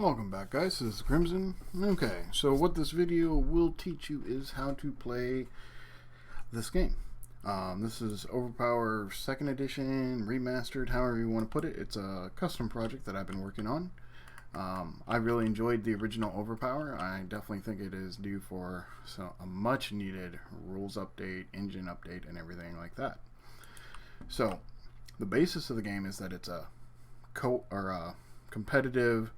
Welcome back, guys. This is Crimson. Okay, so what this video will teach you is how to play this game. This is Overpower 2nd Edition, remastered, however you want to put it. It's a custom project that I've been working on. I really enjoyed the original Overpower. I definitely think it is due for a much needed rules update, engine update, and everything like that. So, the basis of the game is that it's a competitive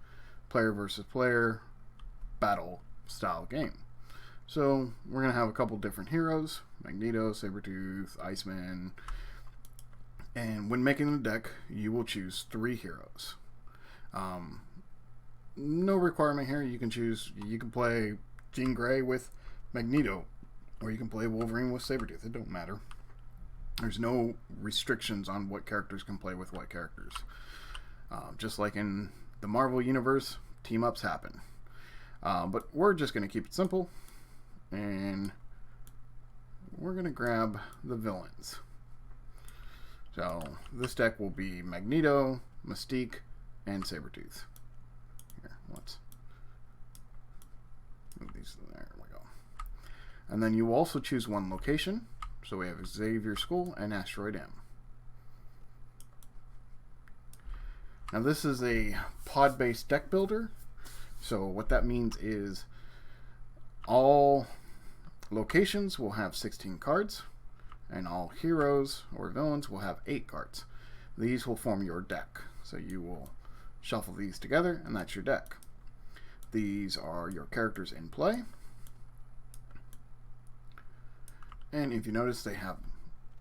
player versus player battle style game. So we're going to have a couple different heroes: Magneto, Sabretooth, Iceman. And when making the deck, you will choose 3 heroes. No requirement here. You can play Jean Grey with Magneto, or you can play Wolverine with Sabretooth. It don't matter. There's no restrictions on what characters can play with what characters. Just like in the Marvel Universe, team-ups happen. But we're just going to keep it simple, and we're going to grab the villains. So this deck will be Magneto, Mystique, and Sabretooth. Here, let's move these. There we go. And then you also choose one location. So we have Xavier School and Asteroid M. Now this is a pod-based deck builder, so what that means is all locations will have 16 cards, and all heroes or villains will have 8 cards. These will form your deck, so you will shuffle these together, and that's your deck. These are your characters in play, and if you notice, they have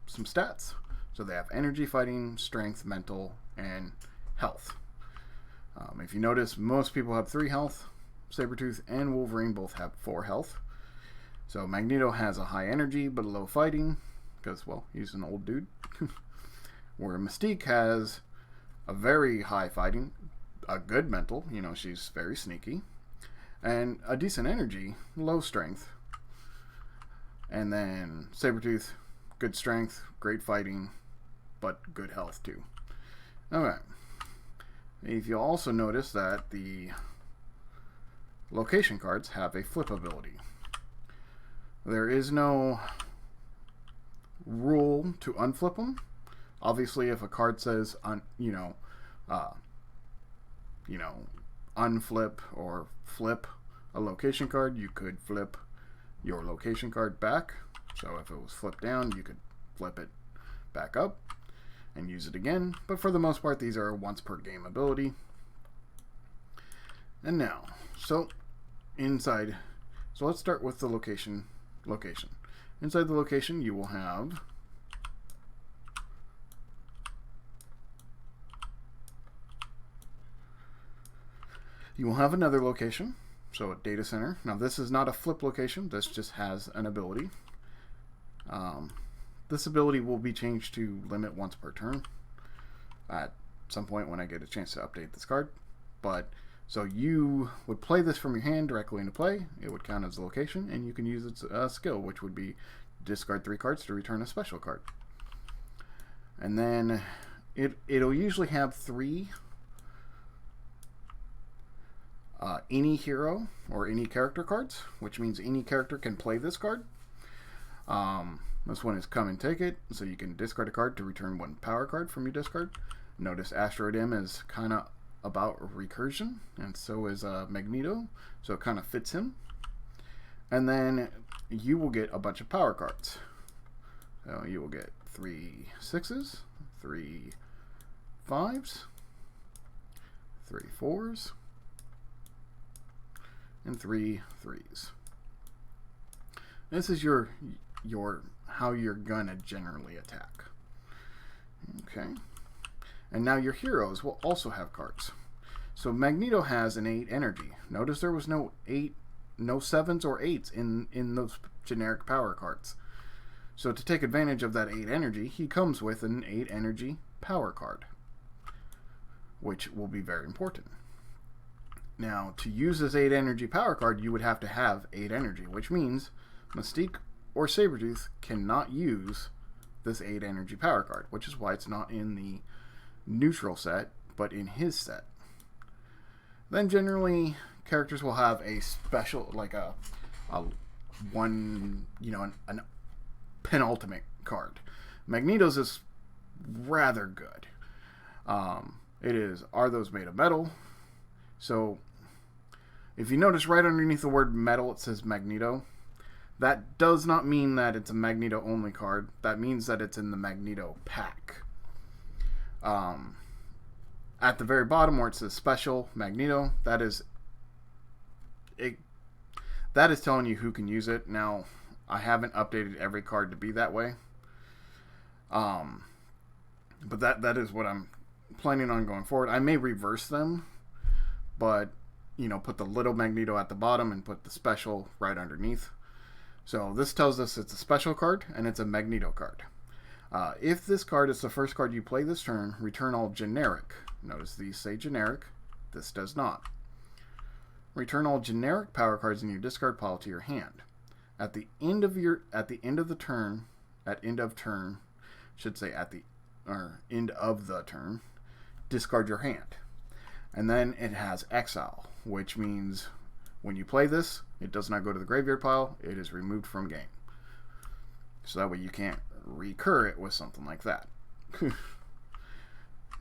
some stats. So they have energy, fighting, strength, mental, and health. If you notice, most people have 3 health. Sabretooth and Wolverine both have 4 health. So Magneto has a high energy but low fighting, because, well, he's an old dude. Where Mystique has a very high fighting, a good mental, she's very sneaky, and a decent energy, low strength. And then Sabretooth, good strength, great fighting, but good health too. Alright. If you also notice that the location cards have a flip ability. There is no rule to unflip them. Obviously, if a card says unflip or flip a location card, you could flip your location card back. So if it was flipped down, you could flip it back up and use it again, but for the most part these are a once per game ability. And now, so let's start with the location. Inside the location you will have another location, so a data center. Now this is not a flip location, this just has an ability. This ability will be changed to limit once per turn at some point when I get a chance to update this card. But so you would play this from your hand directly into play. It would count as a location, and you can use its skill, which would be discard 3 cards to return a special card. And then it'll usually have 3 any hero or any character cards, which means any character can play this card. This one is Come and Take It, so you can discard a card to return 1 power card from your discard. Notice Asteroid M is kind of about recursion, and so is Magneto, so it kind of fits him. And then you will get a bunch of power cards. So you will get 3 6s, 3 5s, 3 4s, and 3 3s. This is your how you're gonna generally attack. Okay. And now your heroes will also have cards. So Magneto has an 8 energy. Notice there was no 7s or 8s in those generic power cards. So to take advantage of that 8 energy, he comes with an 8 energy power card, which will be very important. Now, to use this 8 energy power card, you would have to have 8 energy, which means Mystique or Sabretooth cannot use this 8 energy power card, which is why it's not in the neutral set, but in his set. Then generally characters will have a special, like a one, an penultimate card. Magneto's is rather good. It is, are those made of metal? So if you notice right underneath the word metal, it says Magneto. That does not mean that it's a Magneto only card. That means that it's in the Magneto pack. At the very bottom where it says special Magneto, that is telling you who can use it. Now, I haven't updated every card to be that way. But that is what I'm planning on going forward. I may reverse them, but put the little Magneto at the bottom and put the special right underneath. So this tells us it's a special card and it's a Magneto card. If this card is the first card you play this turn, return all generic. Notice these say generic. This does not. Return all generic power cards in your discard pile to your hand. At the end of the turn, discard your hand. And then it has exile, which means when you play this, it does not go to the graveyard pile. It is removed from game. So that way you can't recur it with something like that.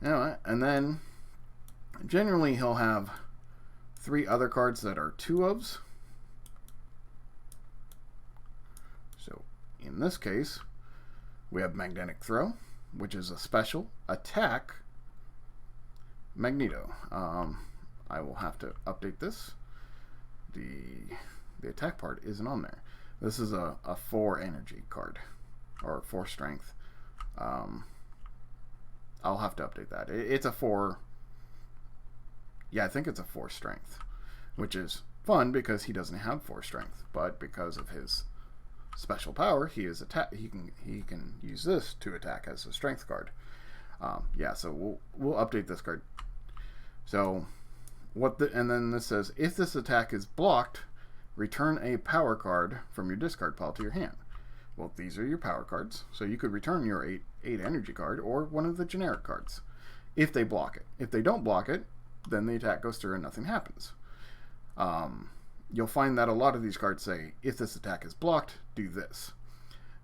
And then generally he'll have 3 other cards that are 2-ofs. So in this case, we have Magnetic Throw, which is a special attack Magneto. I will have to update this. The attack part isn't on there. This is a 4 energy card, or 4 strength. I'll have to update that. It's a 4. Yeah, I think it's a 4 strength, which is fun because he doesn't have 4 strength, but because of his special power, he can use this to attack as a strength card. So we'll update this card. So and then this says, if this attack is blocked, return a power card from your discard pile to your hand. Well, these are your power cards, so you could return your 8 energy card or one of the generic cards if they block it. If they don't block it, then the attack goes through and nothing happens. You'll find that a lot of these cards say, if this attack is blocked, do this.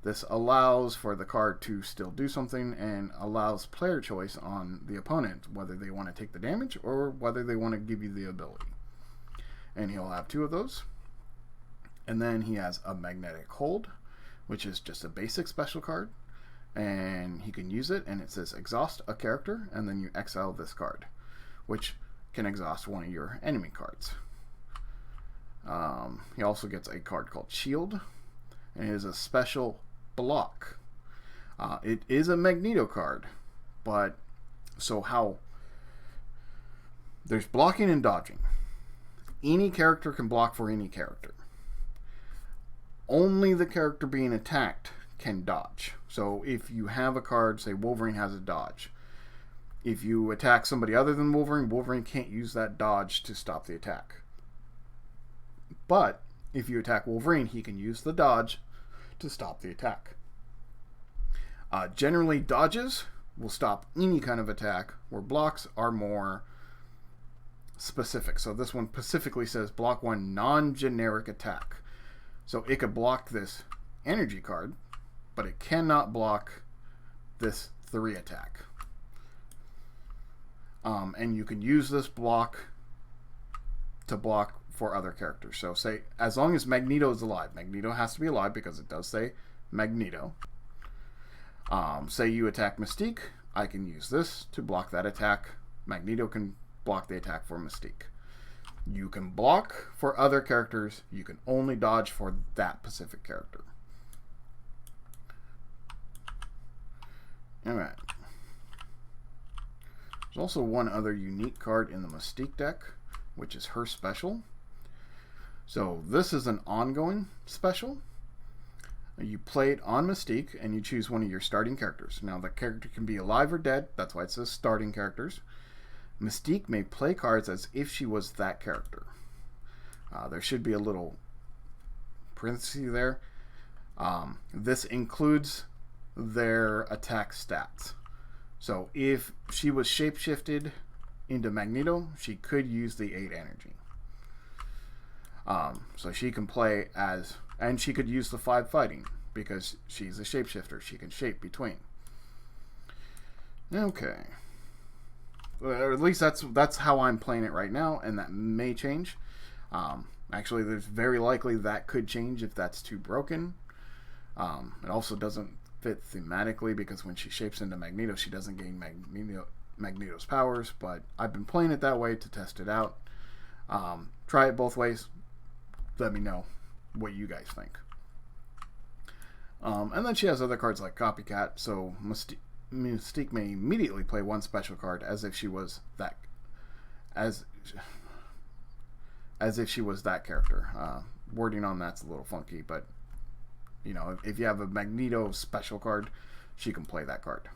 This allows for the card to still do something and allows player choice on the opponent, whether they want to take the damage or whether they want to give you the ability. And he'll have 2 of those. And then he has a Magnetic Hold, which is just a basic special card. And he can use it, and it says exhaust a character, and then you exile this card, which can exhaust one of your enemy cards. He also gets a card called Shield, and it is a special block. It is a Magneto card, but there's blocking and dodging. Any character can block for any character. Only the character being attacked can dodge. So if you have a card, say Wolverine has a dodge. If you attack somebody other than Wolverine, Wolverine can't use that dodge to stop the attack. But if you attack Wolverine, he can use the dodge to stop the attack. Generally, dodges will stop any kind of attack, where blocks are more specific. So this one specifically says block 1 non-generic attack. So it could block this energy card, but it cannot block this 3 attack. And you can use this block to block for other characters. So say, as long as Magneto is alive, Magneto has to be alive because it does say Magneto. Say you attack Mystique, I can use this to block that attack. Magneto can block the attack for Mystique. You can block for other characters, you can only dodge for that specific character. Alright. There's also one other unique card in the Mystique deck, which is her special. So this is an ongoing special. You play it on Mystique, and you choose one of your starting characters. Now, the character can be alive or dead. That's why it says starting characters. Mystique may play cards as if she was that character. There should be a little parenthesis there. This includes their attack stats. So if she was shapeshifted into Magneto, she could use the 8 energy. So she can play as, and she could use the 5 fighting because she's a shapeshifter. She can shape between. Okay. Or at least that's how I'm playing it right now, and that may change. Actually, there's very likely that could change if that's too broken. It also doesn't fit thematically because when she shapes into Magneto, she doesn't gain Magneto's powers, but I've been playing it that way to test it out. Try it both ways. Let me know what you guys think. And then she has other cards like Copycat, so Mystique may immediately play one special card as if she was that character. Wording on that's a little funky, but you know, if you have a Magneto special card, she can play that card.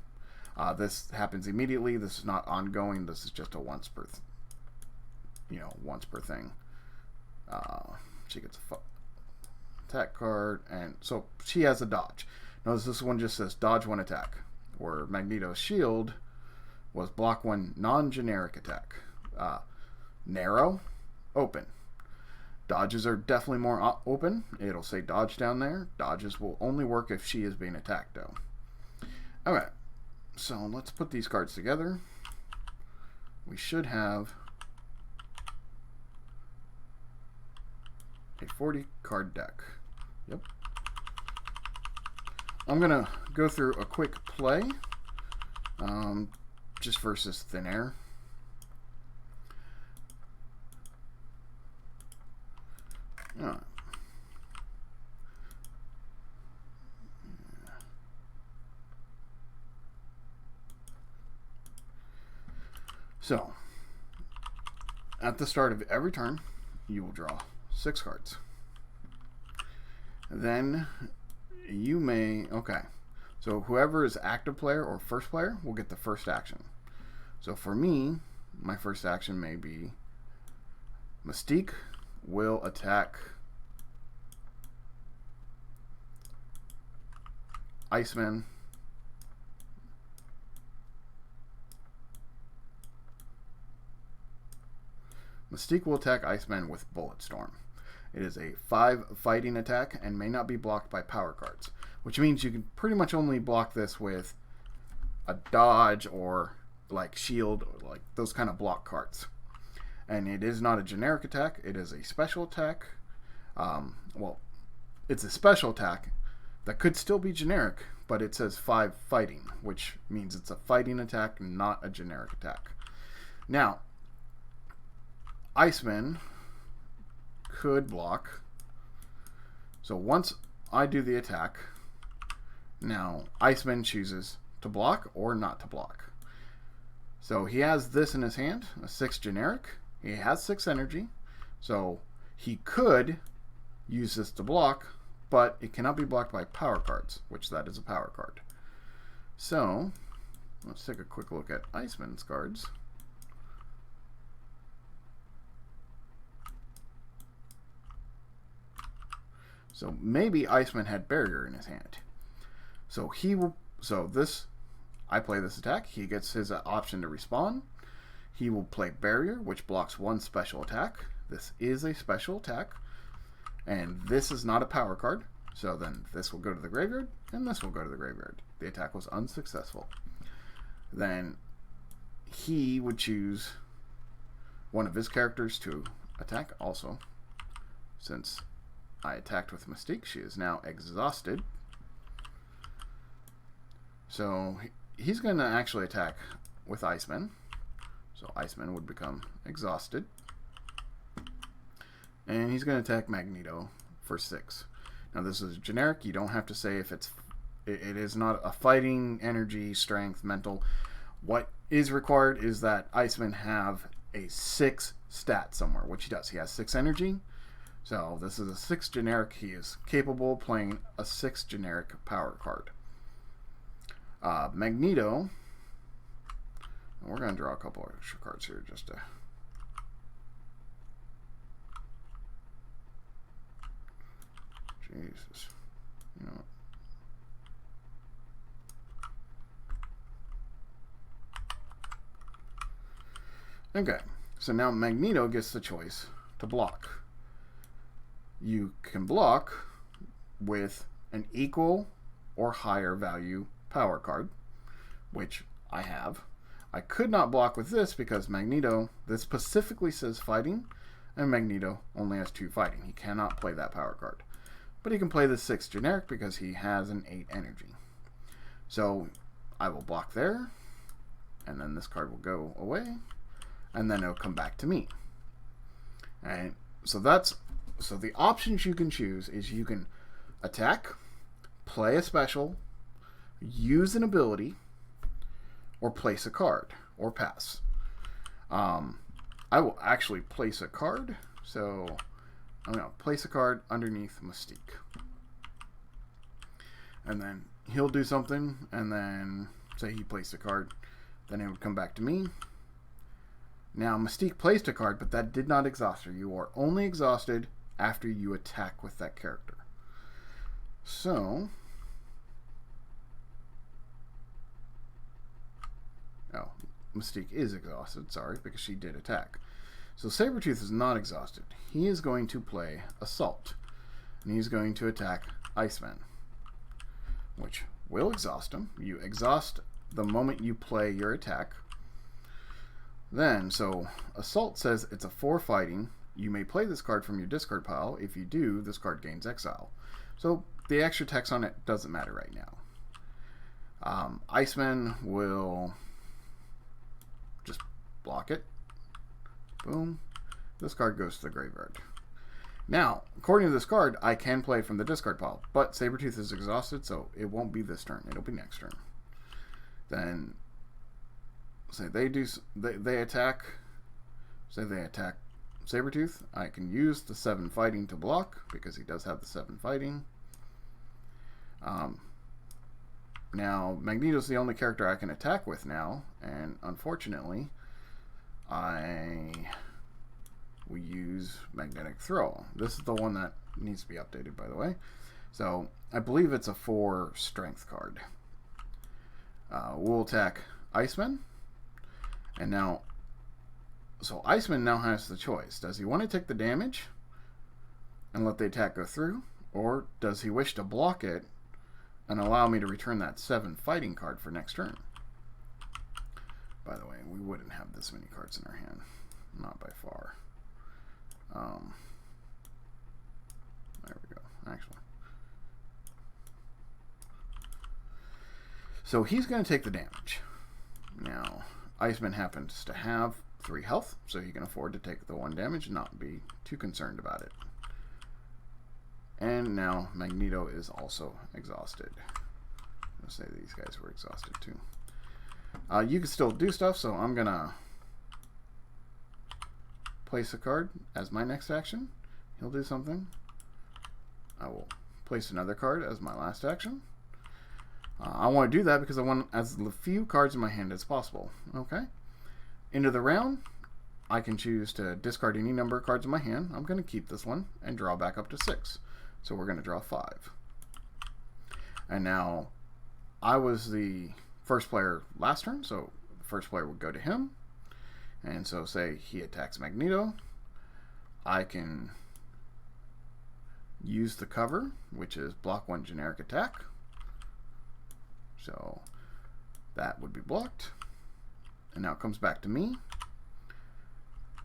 This happens immediately. This is not ongoing. This is just a once per thing. She gets a attack card, and so she has a dodge. Notice this one just says dodge 1 attack, where Magneto's shield was block 1 non-generic attack. Narrow, open. Dodges are definitely more open. It'll say dodge down there. Dodges will only work if she is being attacked, though. Alright, so let's put these cards together. We should have a 40 card deck. Yep. I'm going to go through a quick play, just versus Thin Air. So, at the start of every turn, you will draw 6 cards. Then you may, so whoever is active player or first player will get the first action. So for me, my first action may be Mystique will attack Iceman. Mystique will attack Iceman with Bulletstorm. It is a 5 fighting attack and may not be blocked by power cards, which means you can pretty much only block this with a dodge or like shield or like those kind of block cards. And it is not a generic attack, it is a special attack. Well, it's a special attack that could still be generic, but it says 5 fighting, which means it's a fighting attack, not a generic attack. Now, Iceman could block. So once I do the attack, now Iceman chooses to block or not to block. So he has this in his hand, a 6 generic. He has 6 energy, so he could use this to block, but it cannot be blocked by power cards, which that is a power card. So let's take a quick look at Iceman's cards. So maybe Iceman had Barrier in his hand. So he will. So this, I play this attack. He gets his option to respawn. He will play Barrier, which blocks 1 special attack. This is a special attack, and this is not a power card. So then this will go to the graveyard, and this will go to the graveyard. The attack was unsuccessful. Then he would choose one of his characters to attack also, since I attacked with Mystique. She is now exhausted. So he's going to actually attack with Iceman. So Iceman would become exhausted. And he's going to attack Magneto for 6. Now this is generic. You don't have to say if it is not a fighting, energy, strength, mental. What is required is that Iceman have a 6 stat somewhere, which he does. He has 6 energy. So this is a 6 generic. He is capable of playing a 6 generic power card. Magneto. We're going to draw a couple extra cards here just to. Jesus. You know. Okay, so now Magneto gets the choice to block. You can block with an equal or higher value power card, which I have. I could not block with this because Magneto, this specifically says fighting, and Magneto only has 2 fighting. He cannot play that power card. But he can play the 6 generic because he has an 8 energy. So I will block there, and then this card will go away, and then it'll come back to me. And so the options you can choose is you can attack, play a special, use an ability, or place a card, or pass. I will actually place a card, so I'm going to place a card underneath Mystique. And then he'll do something, and then say he placed a card, then it would come back to me. Now, Mystique placed a card, but that did not exhaust her. You are only exhausted after you attack with that character. So, oh, Mystique is exhausted, sorry, because she did attack. So Sabretooth is not exhausted. He is going to play Assault, and he's going to attack Iceman, which will exhaust him. You exhaust the moment you play your attack. Then, so Assault says it's a 4 fighting. You may play this card from your discard pile. If you do, this card gains exile. So the extra text on it doesn't matter right now. Iceman will just block it. Boom. This card goes to the graveyard. Now, according to this card, I can play from the discard pile, but Sabretooth is exhausted, so it won't be this turn. It'll be next turn. Then, say they attack. Say they attack Sabretooth. I can use the 7 fighting to block, because he does have the 7 fighting. Now, Magneto's the only character I can attack with now, and unfortunately, we use Magnetic Throw. This is the one that needs to be updated, by the way. So, I believe it's a 4 strength card. We'll attack Iceman. And now, so Iceman now has the choice. Does he want to take the damage and let the attack go through? Or does he wish to block it and allow me to return that 7 fighting card for next turn? By the way, we wouldn't have this many cards in our hand. Not by far. There we go, actually. So he's going to take the damage. Now, Iceman happens to have 3 health, so he can afford to take the 1 damage and not be too concerned about it. And now Magneto is also exhausted. Let's say these guys were exhausted too. You can still do stuff, so I'm going to place a card as my next action. He'll do something. I will place another card as my last action. I want to do that because I want as few cards in my hand as possible. Okay. Into the round, I can choose to discard any number of cards in my hand. I'm going to keep this one and draw back up to 6. So we're going to draw 5. And now, I was the first player last turn, so the first player would go to him. And so say he attacks Magneto. I can use the cover, which is block 1 generic attack. So that would be blocked. And now it comes back to me.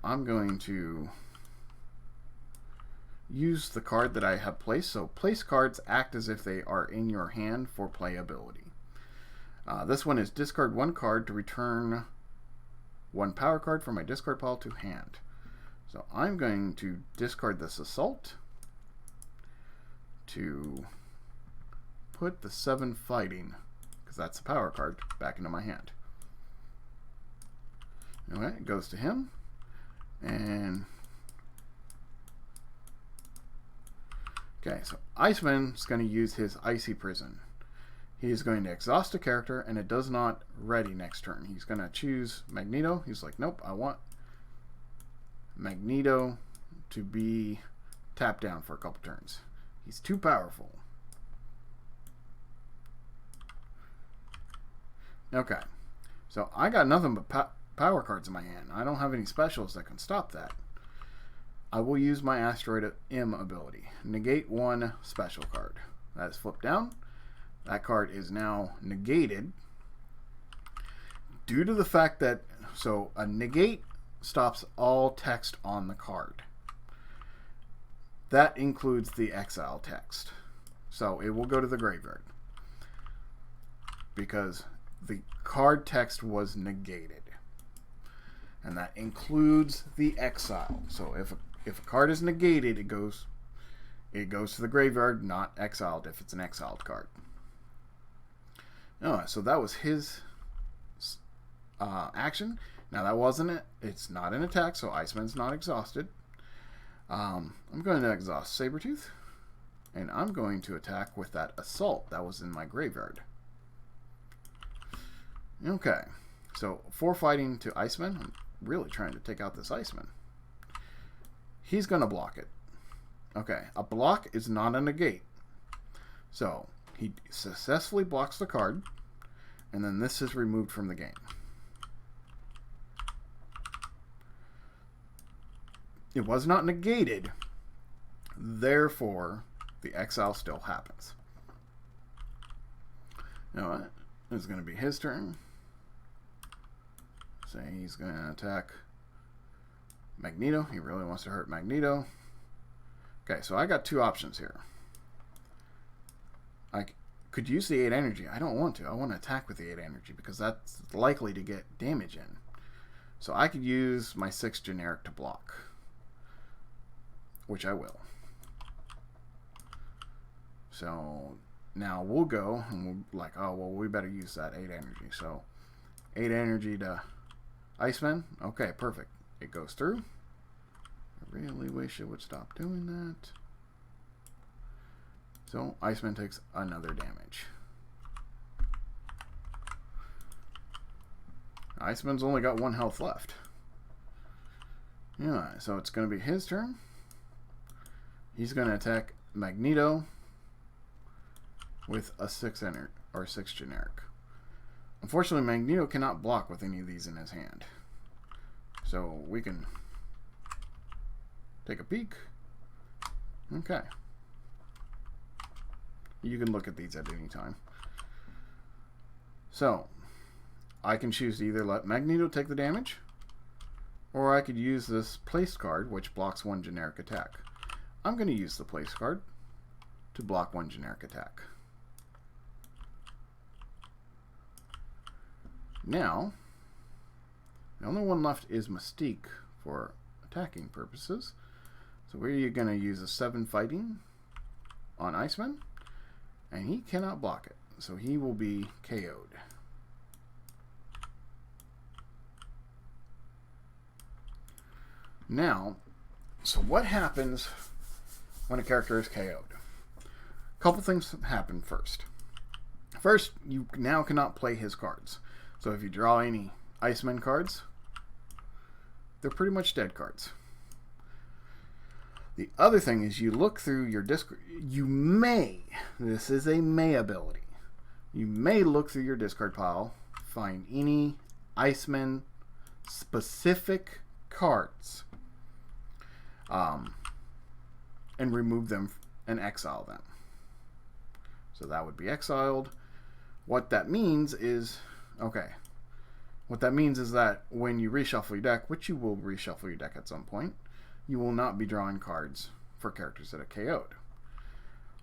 I'm going to use the card that I have placed. So place cards act as if they are in your hand for playability. This one is discard 1 card to return 1 power card from my discard pile to hand. So I'm going to discard this Assault to put the 7 fighting, because that's a power card, back into my hand. Anyway, it goes to him. And okay, so Iceman's going to use his Icy Prison. He is going to exhaust a character, and it does not ready next turn. He's going to choose Magneto. He's like, nope, I want Magneto to be tapped down for a couple turns. He's too powerful. Okay, so I got nothing but power cards in my hand. I don't have any specials that can stop that. I will use my Asteroid M ability. Negate one special card. That is flipped down. That card is now negated due to the fact that, so a negate stops all text on the card. That includes the exile text. So it will go to the graveyard because the card text was negated. And that includes the exile. So if a card is negated, it goes to the graveyard, not exiled if it's an exiled card. So that was his action. Now that wasn't it. It's not an attack, so Iceman's not exhausted. I'm going to exhaust Sabretooth, and I'm going to attack with that Assault that was in my graveyard. Okay, so 4 fighting to Iceman. I'm really trying to take out this Iceman. He's going to block it. Okay, a block is not a negate. So he successfully blocks the card, and then this is removed from the game. It was not negated, therefore the exile still happens. You know what? It's going to be his turn. Say he's going to attack Magneto. He really wants to hurt Magneto. Okay, so I got 2 options here. I could use the 8 energy. I don't want to. I want to attack with the 8 energy because that's likely to get damage in. So I could use my 6 generic to block, which I will. So now we'll go and we'll like, oh, well, we better use that 8 energy. So 8 energy to Iceman. Okay, perfect. It goes through. I really wish it would stop doing that. So Iceman takes another damage. Iceman's only got 1 health left. Yeah, so it's going to be his turn. He's going to attack Magneto with a 6 generic. Unfortunately, Magneto cannot block with any of these in his hand. So we can take a peek. Okay. You can look at these at any time. So I can choose to either let Magneto take the damage, or I could use this place card, which blocks 1 generic attack. I'm going to use the place card to block 1 generic attack. Now, the only one left is Mystique for attacking purposes. So we're going to use a 7 fighting on Iceman, and he cannot block it. So he will be KO'd. Now, so what happens when a character is KO'd? A couple things happen first. First, you now cannot play his cards. So if you draw any Iceman cards, they're pretty much dead cards. The other thing is you look through your discard. You may, this is a may ability, you may look through your discard pile, find any Iceman specific cards, and remove them and exile them. So that would be exiled. What that means is, okay, what that means is that when you reshuffle your deck, which you will reshuffle your deck at some point, you will not be drawing cards for characters that are KO'd.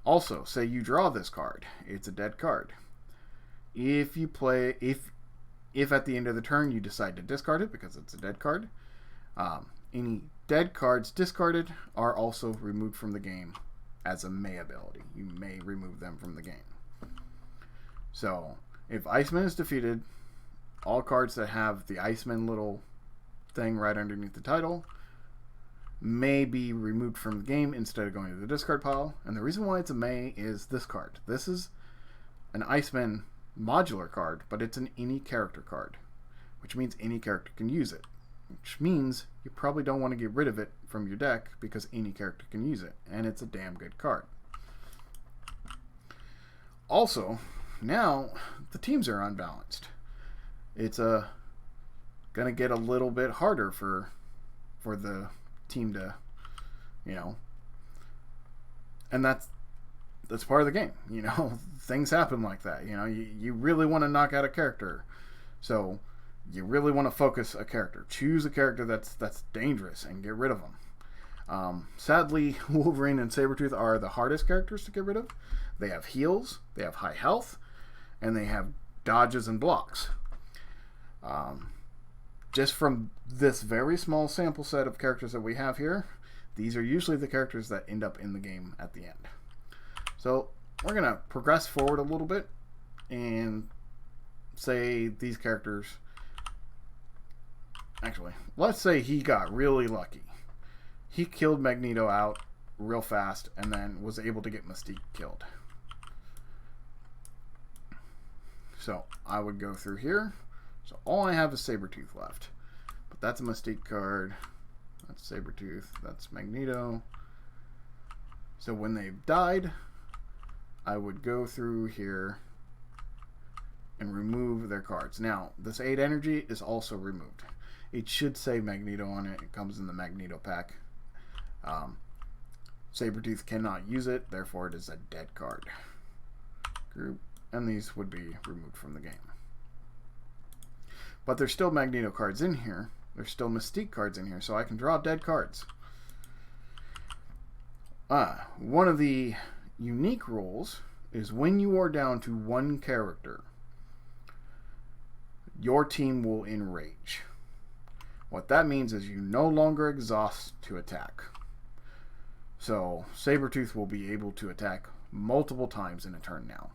Also, say you draw this card, it's a dead card. If you play, if at the end of the turn you decide to discard it because it's a dead card, any dead cards discarded are also removed from the game as a may ability. You may remove them from the game. So if Iceman is defeated, all cards that have the Iceman little thing right underneath the title may be removed from the game instead of going to the discard pile. And the reason why it's a may is this card. This is an Iceman modular card, but it's an any character card, which means any character can use it, which means you probably don't want to get rid of it from your deck because any character can use it, and it's a damn good card. Also, now the teams are unbalanced. It's a going to get a little bit harder for the team to, you know, and that's part of the game. You know, things happen like that. You know, you really want to knock out a character, so you really want to focus a character. Choose a character that's dangerous and get rid of them. Sadly, Wolverine and Sabretooth are the hardest characters to get rid of. They have heals, they have high health, and they have dodges and blocks. Just from this very small sample set of characters that we have here, these are usually the characters that end up in the game at the end. So we're going to progress forward a little bit and say these characters... Actually, let's say he got really lucky. He killed Magneto out real fast and then was able to get Mystique killed. So I would go through here. So all I have is Sabretooth left. But that's a Mystique card. That's Sabretooth. That's Magneto. So when they've died, I would go through here and remove their cards. Now, this 8 energy is also removed. It should say Magneto on it. It comes in the Magneto pack. Sabretooth cannot use it, therefore it is a dead card. Group. And these would be removed from the game. But there's still Magneto cards in here. There's still Mystique cards in here, so I can draw dead cards. One of the unique rules is when you are down to 1 character, your team will enrage. What that means is you no longer exhaust to attack. So Sabretooth will be able to attack multiple times in a turn now.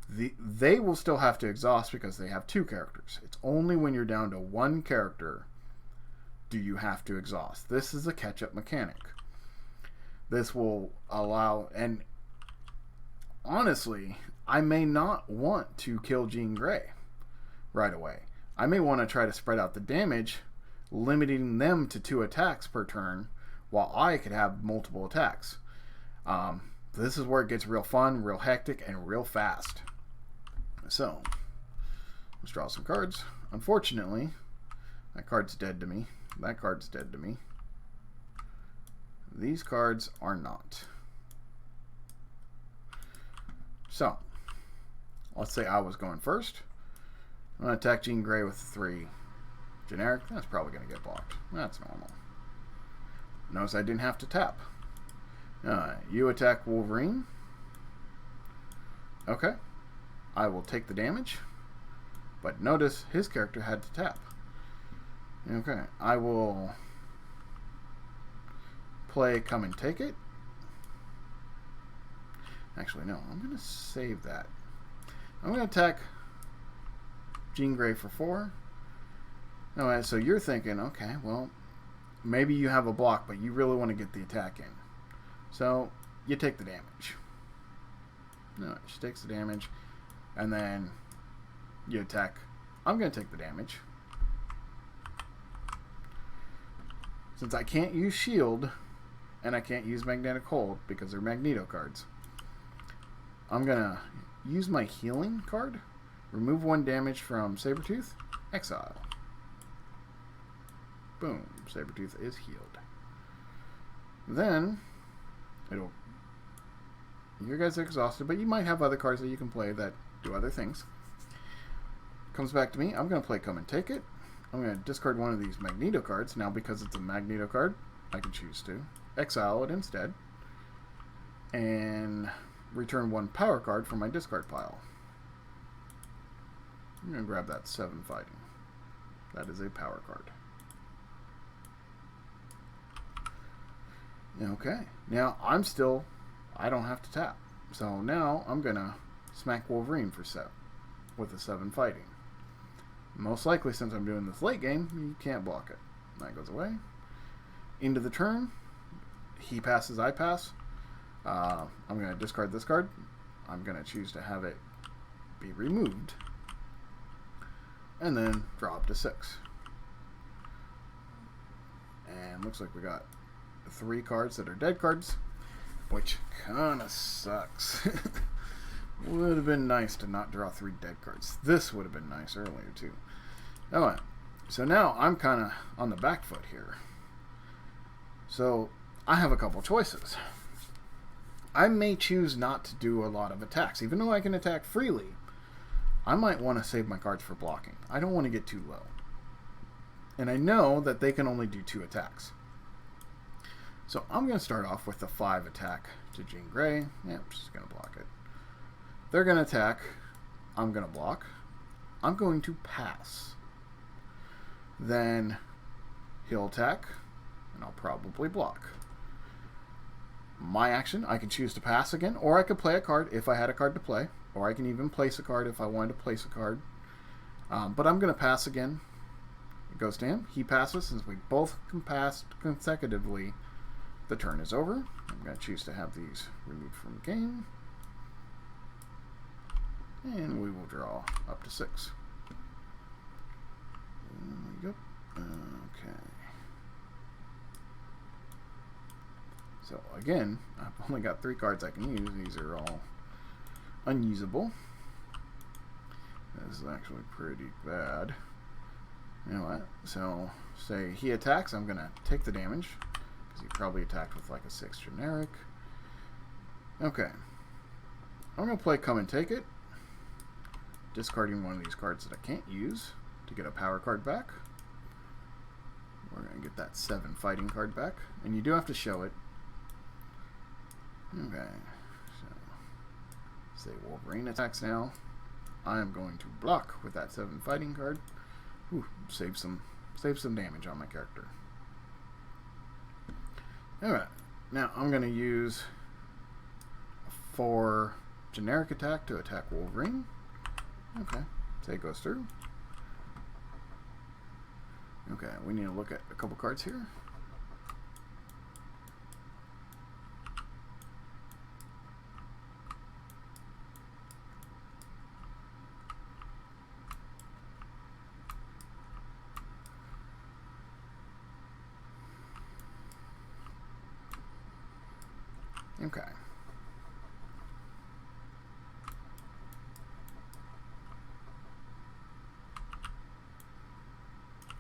They will still have to exhaust because they have 2 characters. It's only when you're down to 1 character do you have to exhaust. This is a catch-up mechanic. This will allow, and honestly, I may not want to kill Jean Grey right away. I may want to try to spread out the damage, limiting them to 2 attacks per turn, while I could have multiple attacks. This is where it gets real fun, real hectic, and real fast. So, let's draw some cards. Unfortunately, that card's dead to me. That card's dead to me. These cards are not. So, let's say I was going first. I'm going to attack Jean Grey with 3 generic. That's probably going to get blocked. That's normal. Notice I didn't have to tap. You attack Wolverine. Okay. I will take the damage. But notice his character had to tap. Okay. I will play Come and Take It. Actually, no. I'm going to save that. I'm going to attack Jean Grey for 4. Alright, so you're thinking, okay, well, maybe you have a block, but you really want to get the attack in. So, you take the damage. No, she takes the damage, and then you attack. I'm going to take the damage. Since I can't use Shield, and I can't use Magnetic Hold, because they're Magneto cards, I'm going to use my healing card, remove 1 damage from Sabretooth, exile. Boom, Sabretooth is healed. Then, you guys are exhausted, but you might have other cards that you can play that do other things. Comes back to me. I'm going to play Come and Take It. I'm going to discard one of these Magneto cards. Now, because it's a Magneto card, I can choose to exile it instead. And return 1 power card from my discard pile. I'm going to grab that 7 fighting. That is a power card. Okay. Now, I don't have to tap. So now I'm going to smack Wolverine for 7 with a 7 fighting. Most likely, since I'm doing this late game, you can't block it. That goes away. Into the turn. He passes, I pass. I'm going to discard this card. I'm going to choose to have it be removed. And then draw up to 6. And looks like we got 3 cards that are dead cards, which kind of sucks. Would have been nice to not draw 3 dead cards. This would have been nice earlier too. Alright, So now I'm kind of on the back foot here. So I have a couple choices. I may choose not to do a lot of attacks. Even though I can attack freely, I might want to save my cards for blocking. I don't want to get too low. And I know that they can only do 2 attacks. So I'm going to start off with the 5 attack to Jean Grey. Yeah, I'm just going to block it. They're going to attack. I'm going to block. I'm going to pass. Then he'll attack, and I'll probably block. My action, I can choose to pass again, or I could play a card if I had a card to play, or I can even place a card if I wanted to place a card. But I'm going to pass again. It goes to him. He passes. Since we both can pass consecutively, the turn is over. I'm going to choose to have these removed from the game. And we will draw up to 6. There we go. Okay. So again, I've only got 3 cards I can use. These are all unusable. This is actually pretty bad. You know what? So, say he attacks, I'm going to take the damage. Because he probably attacked with like a 6 generic. Okay. I'm going to play Come and Take It. Discarding one of these cards that I can't use to get a power card back. We're going to get that 7 fighting card back. And you do have to show it. Okay. So, say Wolverine attacks now. I am going to block with that 7 fighting card. Ooh, save some damage on my character. Alright. Now I'm going to use a 4 generic attack to attack Wolverine. Okay. Say it goes through. Okay, we need to look at a couple cards here. Okay.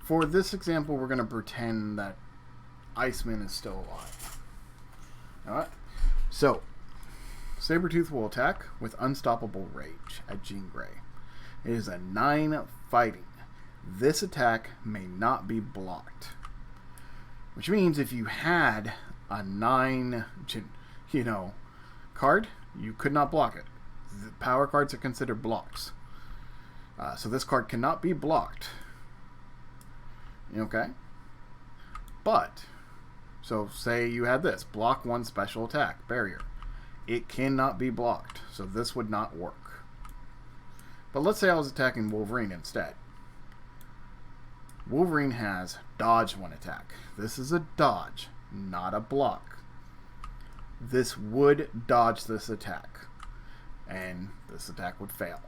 For this example, we're going to pretend that Iceman is still alive. Alright? So, Sabretooth will attack with Unstoppable Rage at Jean Grey. It is a 9 fighting. This attack may not be blocked. Which means if you had a 9, card, you could not block it. The power cards are considered blocks. So this card cannot be blocked. Okay? But, so say you had this. Block 1 special attack, barrier. It cannot be blocked. So this would not work. But let's say I was attacking Wolverine instead. Wolverine has dodge 1 attack. This is a dodge, not a block. This would dodge this attack. And this attack would fail.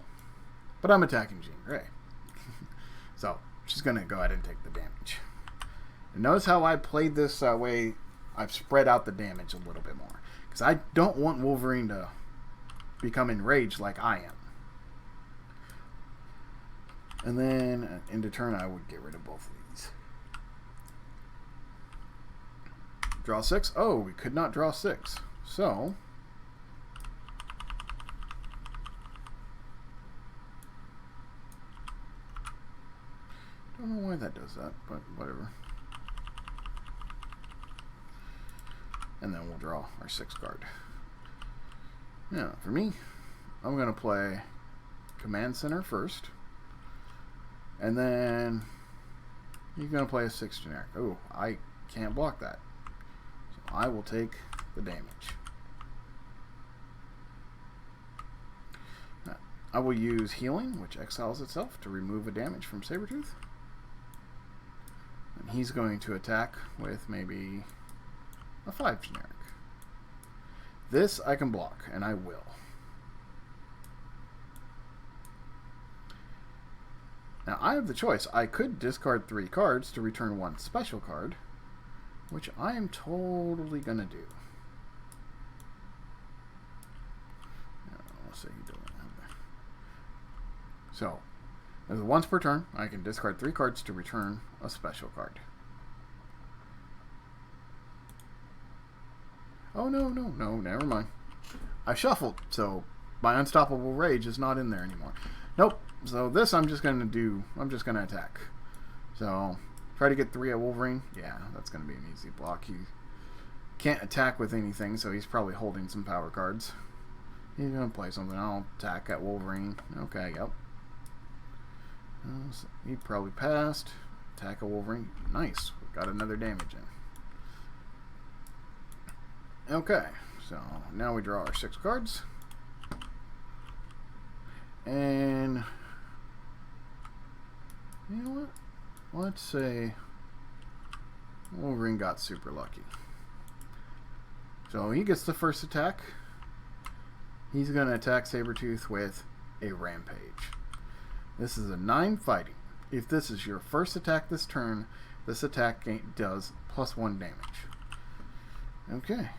But I'm attacking Jean Grey. So, she's going to go ahead and take the damage. And notice how I played this way. I've spread out the damage a little bit more. Because I don't want Wolverine to become enraged like I am. And then, into turn, I would get rid of both of these. Draw 6. Oh, we could not draw 6. So, don't know why that does that, but whatever. And then we'll draw our 6th card. Now, for me, I'm going to play Command Center first. And then you're going to play a 6 generic. Oh, I can't block that. So I will take the damage. Now, I will use Healing, which exiles itself to remove a damage from Sabretooth. And he's going to attack with maybe a 5 generic. This I can block, and I will. Now, I have the choice. I could discard 3 cards to return 1 special card, which I am totally going to do. Let's see. So, As once per turn, I can discard 3 cards to return a special card. Oh, no, never mind. I shuffled, so my Unstoppable Rage is not in there anymore. Nope. So this I'm just going to attack. So, try to get 3 at Wolverine. Yeah, that's going to be an easy block. He can't attack with anything, so he's probably holding some power cards. He's going to play something. I'll attack at Wolverine. Okay, yep. So he probably passed. Attack at Wolverine. Nice. We got another damage in. Okay, so now we draw our 6 cards. And you know what? Let's say Wolverine got super lucky. So he gets the first attack. He's going to attack Sabretooth with a Rampage. This is a 9 fighting. If this is your first attack this turn, this attack does +1 damage. Okay.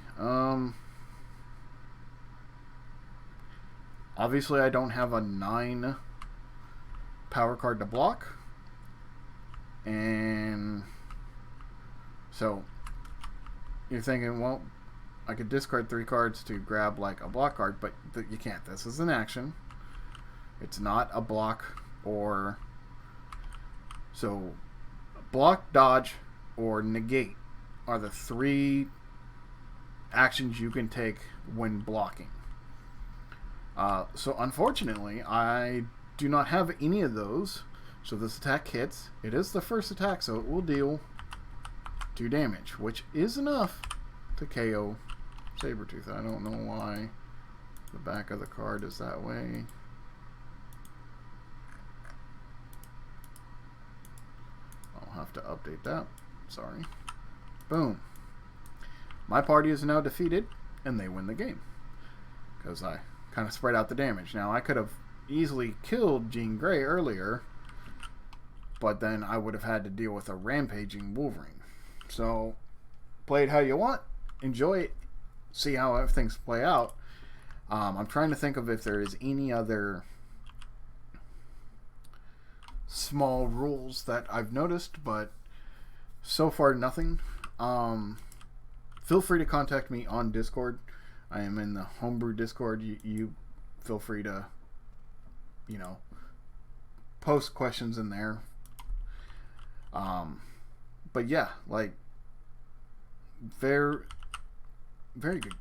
Obviously, I don't have a 9 power card to block. And so you're thinking, well, I could discard 3 cards to grab like a block card, but you can't. This is an action. It's not a block or... So block, dodge, or negate are the 3 actions you can take when blocking. So unfortunately, I do not have any of those. So this attack hits. It is the first attack, so it will deal 2 damage, which is enough to KO Sabretooth. I don't know why the back of the card is that way. I'll have to update that. Sorry. Boom. My party is now defeated, and they win the game. Because I kind of spread out the damage. Now, I could have easily killed Jean Grey earlier, but then I would have had to deal with a rampaging Wolverine. So, play it how you want. Enjoy it. See how things play out. I'm trying to think of if there is any other small rules that I've noticed, but so far nothing. Feel free to contact me on Discord. I am in the Homebrew Discord. You feel free to, post questions in there. But yeah, like, very, very good.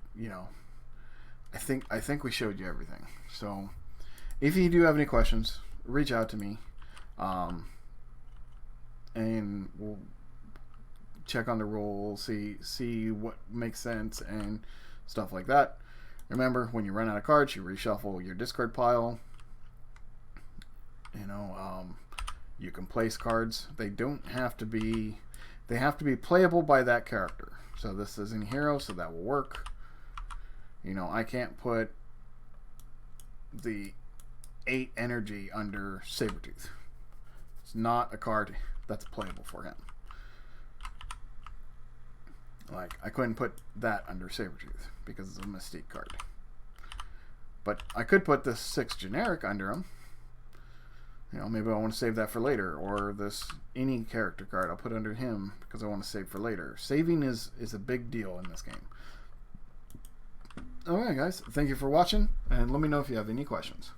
I think we showed you everything. So, if you do have any questions, reach out to me, and we'll check on the rules, see what makes sense and stuff like that. Remember, when you run out of cards, you reshuffle your discard pile. You can place cards. They have to be playable by that character. So this isn't a hero, so that will work. I can't put the 8 energy under Sabretooth. It's not a card that's playable for him. Like, I couldn't put that under Sabretooth because it's a Mystique card. But I could put this 6 generic under him. Maybe I want to save that for later. Or this any character card I'll put under him because I want to save for later. Saving is a big deal in this game. Alright guys, thank you for watching, and let me know if you have any questions.